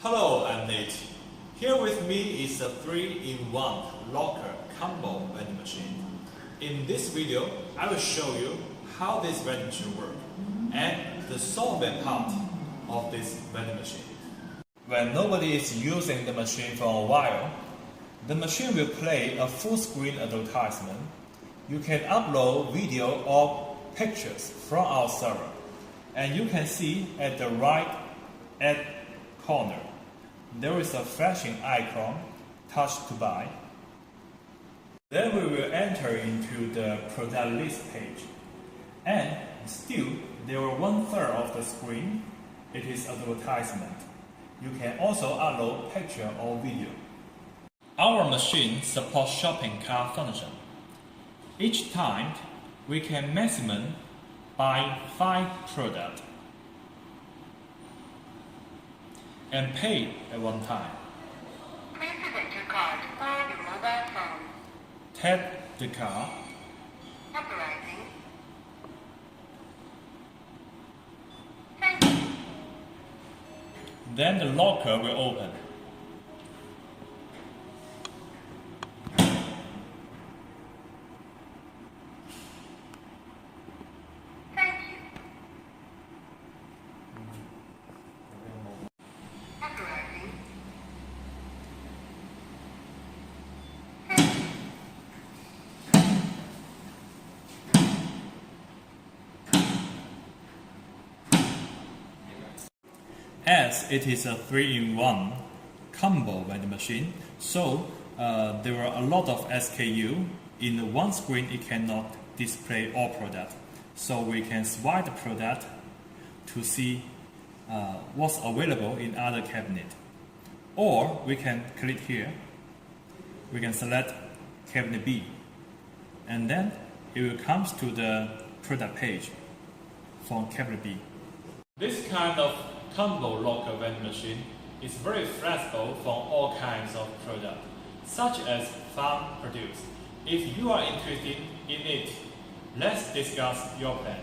Hello, I'm Nate. Here with me is a 3-in-1 locker combo vending machine. In this video, I will show you how this vending machine works and the software part of this vending machine. When nobody is using the machine for a while, the machine will play a full-screen advertisement. You can upload video or pictures from our server, and you can see at the right corner there is a flashing icon, touch to buy. Then we will enter into the product list page, and still there are 1/3 of the screen. It is advertisement. You can also upload picture or video. Our machine supports shopping cart function. Each time we can maximum buy 5 products and pay at one time. Please present your card or your mobile phone. Tap the card. Authorizing. Thank you. Then the locker will open. Thank you. Authorizing. Thank you. As it is a 3-in-1 combo vending machine, so there are a lot of SKU. In one screen it cannot display all products. So we can swipe the product to see what's available in other cabinet. Or we can click here. We can select cabinet B. And then it will come to the product page from cabinet B. This kind of combo locker vending machine is very flexible for all kinds of products, such as farm produce. If you are interested in it, let's discuss your plan.